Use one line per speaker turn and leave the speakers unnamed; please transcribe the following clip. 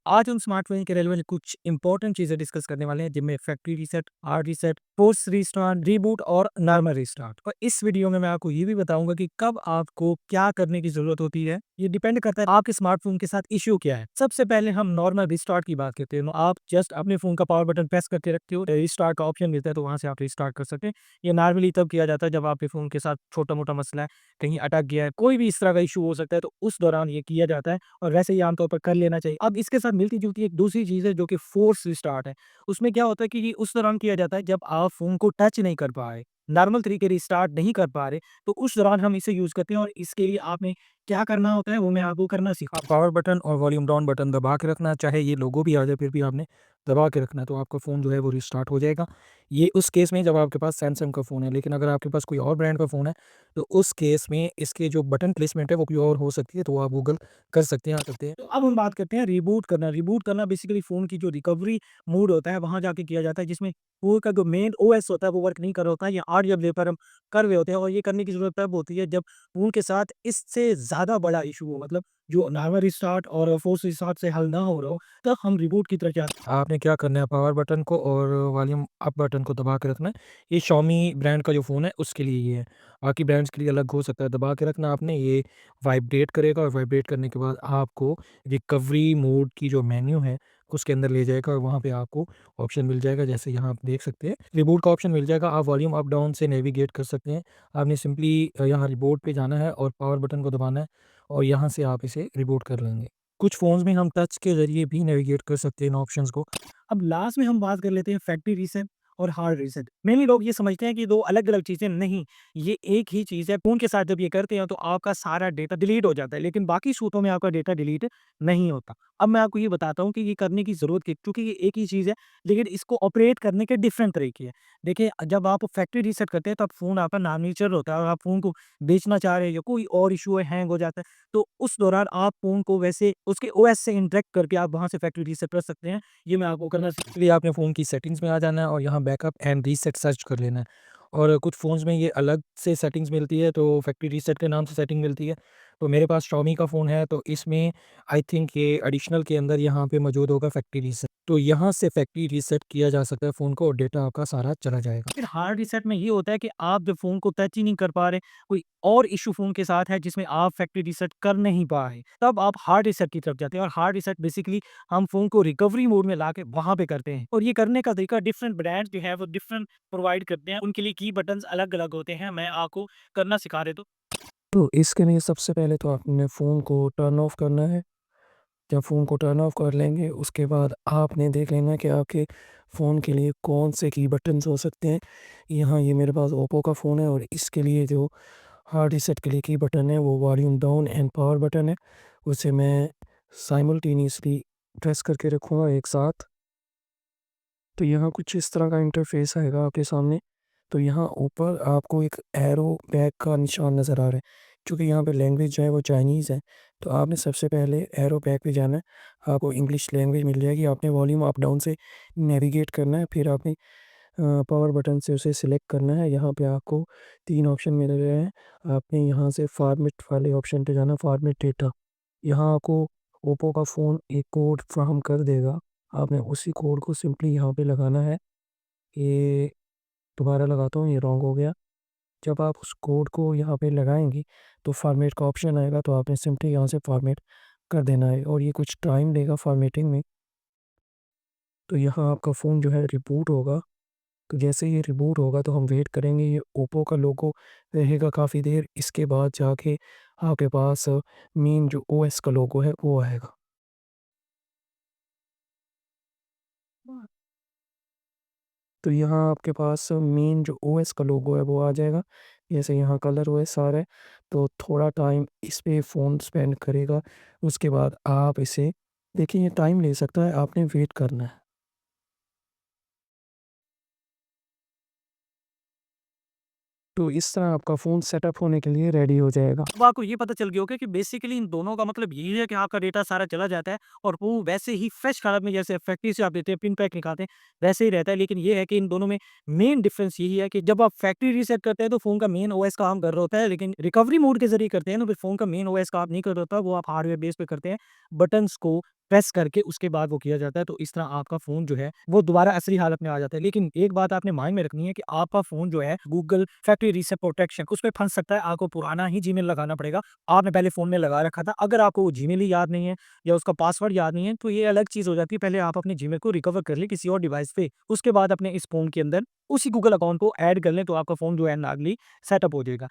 आज हम स्मार्टफ़ोन के रिलेवेंट कुछ इंपॉर्टेंट चीज़ें डिस्कस करने वाले हैं, जिनमें factory reset, hard reset, force restart, reboot और नॉर्मल रीस्टार्ट। और इस वीडियो में मैं आपको ये भी बताऊँगा कि कब आपको क्या करने की ज़रूरत होती है। ये डिपेंड करता है आपके स्मार्टफ़ोन के साथ इश्यू क्या है। सबसे पहले हम नॉर्मल रिस्टार्ट की बात करते हैं। तो आप जस्ट अपने फ़ोन का पावर बटन प्रेस करके रखते हो, रिस्टार्ट का ऑप्शन मिलता है, तो वहाँ से आप रिस्टार्ट कर सकते हैं। ये नॉर्मली तब किया जाता है जब आपके फ़ोन के साथ छोटा-मोटा मसला है, कहीं अटक गया है, कोई भी इस तरह का इश्यू हो सकता है, तो उस दौरान ये किया जाता है। और वैसे ही आमतौर पर कर लेना चाहिए। अब इसके साथ मिलती-जुलती एक दूसरी चीज़ है जो कि फ़ोर्स रिस्टार्ट है। उसमें क्या होता है कि ये उस दौरान किया जाता है जब आप फ़ोन को टच नहीं कर पा रहे, नॉर्मल तरीके रिस्टार्ट नहीं कर पा रहे, तो उस दौरान हम इसे यूज़ करते हैं और इसके लिए आपने क्या करना होता है वो मैं आपको करना सिखा पावर बटन और वॉल्यूम डाउन बटन दबा के रखना, चाहे ये लोगो भी आ जाए फिर भी आपने दबा के रखना है, तो आपका फ़ोन जो है वो रिस्टार्ट हो जाएगा। ये उस केस में जब आपके पास सैमसंग का फ़ोन है, लेकिन अगर आपके पास कोई और ब्रांड का फ़ोन है, तो उस केस में इसके जो बटन प्लेसमेंट है वो कोई और हो सकती है, तो वो आप गूगल कर सकते हैं, आ सकते हैं। तो अब हम बात करते हैं रिबूट करना। रिबूट करना बेसिकली फ़ोन की जो रिकवरी मोड होता है, वहाँ जाके किया जाता है, जिसमें फ़ोन का जो मेन ओएस होता है, वो वर्क नहीं कर रहा होता है या RWA पर हम कर रहे होते हैं और ये करने की ज़रूरत तब होती है, जब फ़ोन के साथ इससे ज़्यादा बड़ा इश्यू हो, मतलब जो नॉर्मल रिस्टार्ट और फोर्स रिस्टार्ट से हल ना हो रहा हो, तब हम रिबूट की तरफ जाते हैं। आपने क्या करना है, पावर बटन को और वॉल्यूम अप बटन को दबा के रखना है। ये Xiaomi ब्रांड का जो फ़ोन है, उसके लिए ये है। बाकी ब्रांड्स के लिए अलग हो सकता है, दबा के रखना आपने, ये वाइब्रेट करेगा और वाइब्रेट करने के बाद आपको रिकवरी मोड की जो मेन्यू है उसके अंदर ले जाएगा और वहाँ पे आपको ऑप्शन मिल जाएगा, जैसे यहाँ आप देख सकते हैं रिबूट का ऑप्शन मिल जाएगा। आप वॉल्यूम अप डाउन से नेविगेट कर सकते हैं। आपने सिंपली यहाँ रिबूट पे जाना है और पावर बटन को दबाना है और यहाँ से आप इसे रिबूट कर लेंगे। कुछ फ़ोन्स में हम टच के ज़रिए भी नेविगेट कर सकते हैं इन ऑप्शंस को। अब लास्ट में हम बात कर लेते हैं फैक्ट्री रीसेट और हार्ड रीसेट। मेनली लोग ये समझते हैं कि 2 अलग-अलग चीज़ें, नहीं, ये एक ही चीज़ है। फ़ोन के साथ जब ये करते हैं तो आपका सारा डेटा डिलीट हो जाता है, लेकिन बाकी सूटों में आपका डेटा डिलीट नहीं होता। अब मैं आपको ये बताता हूँ कि ये करने की ज़रूरत क्या है, क्योंकि ये एक ही चीज़ है, लेकिन इसको ऑपरेट करने के डिफरेंट तरीके हैं। देखिए, जब आप फैक्ट्री रीसेट करते हैं तब फ़ोन आपका नॉन-नेचुरल होता है और आप फ़ोन को बेचना चाह रहे हैं या कोई और इश्यू है, हैंग हो जाता है, तो उस दौरान आप फ़ोन को वैसे उसके ओएस से इंटरैक्ट करके आप वहाँ से फैक्ट्री रीसेट कर सकते हैं। ये मैं आपको करना सीख लिए आपने फ़ोन की सेटिंग्स में आ जाना है और यहाँ बैकअप एंड रीसेट सर्च कर लेना है। और कुछ फ़ोन्स में ये अलग से सेटिंग्स मिलती है, तो फैक्ट्री रीसेट के नाम से सेटिंग मिलती है। तो मेरे पास Xiaomi का फ़ोन है, तो इसमें आई थिंक ये एडिशनल के अंदर यहाँ पे मौजूद होगा फैक्ट्री रीसेट। तो यहाँ से फैक्ट्री रीसेट किया जा सकता है फ़ोन को और डेटा आपका सारा चला जाएगा। फिर हार्ड रीसेट में ये होता है कि आप जब फ़ोन को टच ही नहीं कर पा रहे, कोई और इश्यू फ़ोन के साथ है जिसमें आप फैक्ट्री रीसेट कर नहीं पा रहे, तब आप हार्ड रीसेट की तरफ जाते हैं और हार्ड रीसेट बेसिकली हम फ़ोन को रिकवरी मोड में लाके वहाँ पे करते हैं। और ये करने का तरीका डिफरेंट ब्रांड्स जो है वो डिफरेंट प्रोवाइड करते हैं। उनके लिए की बटन्स अलग-अलग होते हैं। मैं आपको करना सिखा देता हूँ। तो इसके लिए सबसे पहले तो आपने फ़ोन को टर्न ऑफ करना है। जब फ़ोन को टर्न ऑफ कर लेंगे, उसके बाद आपने देख लेना है कि आपके फ़ोन के लिए कौन से की बटन्स हो सकते हैं। यहाँ ये मेरे पास ओप्पो का फ़ोन है और इसके लिए जो हार्ड रीसेट के लिए की बटन है वो volume down and power button है। उसे मैं साइमल्टेनियसली प्रेस करके रखूँगा एक साथ। तो यहाँ कुछ इस तरह का इंटरफ़ेस आएगा आपके सामने। तो यहाँ ऊपर आपको एक एरो बैक का निशान नज़र आ रहा है। चूँकि यहाँ पे लैंग्वेज जो है वो चाइनीज़ है, तो आपने सबसे पहले एरो बैक पे जाना है। आपको इंग्लिश लैंग्वेज मिल जाएगी। आपने वॉल्यूम अप डाउन से नेविगेट करना है। फिर आपने पावर बटन से उसे सिलेक्ट करना है। यहाँ पे आपको 3 ऑप्शन मिल रहे हैं। आपने यहाँ से फॉर्मेट वाले ऑप्शन पे जाना, फॉर्मेट डेटा। यहाँ आपको ओप्पो का फ़ोन एक कोड फ्राहम कर देगा। आपने उसी कोड को सिंपली यहाँ पे लगाना है। ये दोबारा लगाता हूँ, ये रॉन्ग हो गया। जब आप उस कोड को यहाँ पे लगाएँगे, तो फ़ॉर्मेट का ऑप्शन आएगा, तो आपने सिंपली यहाँ से फ़ॉर्मेट कर देना है और ये कुछ टाइम लेगा फ़ॉर्मेटिंग में। तो यहाँ आपका फ़ोन जो है रिबूट होगा। तो जैसे ही ये रिबूट होगा तो हम वेट करेंगे, ये ओप्पो का लोगो रहेगा काफ़ी देर, इसके बाद जाके आपके पास मेन जो ओएस का लोगो है वो आएगा। तो यहाँ आपके पास मेन जो ओएस का लोगो है वो आ जाएगा। जैसे यहाँ कलर ओएस आ रहा है, तो थोड़ा टाइम इस पे फ़ोन स्पेंड करेगा। उसके बाद आप इसे देखिए, ये टाइम ले सकता है, आपने वेट करना है। तो इस तरह आपका फ़ोन सेटअप होने के लिए रेडी हो जाएगा। अब आपको ये पता चल गया होगा कि बेसिकली इन दोनों का मतलब यही है कि आपका डेटा सारा चला जाता है और वो वैसे ही फ्रेश हालत में, जैसे फैक्ट्री से आप देते हैं पिन पैक निकालते हैं, वैसे ही रहता है। लेकिन ये है कि इन दोनों में मेन डिफरेंस यही है कि जब आप फैक्ट्री रीसेट करते हैं तो फ़ोन का मेन ओएस काम कर रहा होता है, लेकिन रिकवरी मोड के ज़रिए करते हैं ना, फिर फ़ोन का मेन ओएस काम नहीं कर रहा होता, वो आप हार्डवेयर बेस पे करते हैं। बटन्स को प्रेस करके उसके बाद वो किया जाता है, तो इस तरह आपका फ़ोन जो है वो दोबारा असली हालत में आ जाता है। लेकिन एक बात आपने माइंड में रखनी है कि आपका फ़ोन जो है गूगल फैक्ट्री रीसेट प्रोटेक्शन उसपे फँस सकता है, आपको पुराना ही जीमेल लगाना पड़ेगा। आपने पहले फ़ोन में लगा रखा था, अगर आपको वो जीमेल ही याद नहीं है या उसका पासवर्ड याद नहीं है, तो ये अलग चीज़ हो जाती है। पहले आप अपने जीमेल को रिकवर कर लें किसी और डिवाइस पे, उसके बाद अपने इस फ़ोन के अंदर उसी गूगल अकाउंट को ऐड कर लें, तो आपका फ़ोन जो है नागली सेटअप हो जाएगा।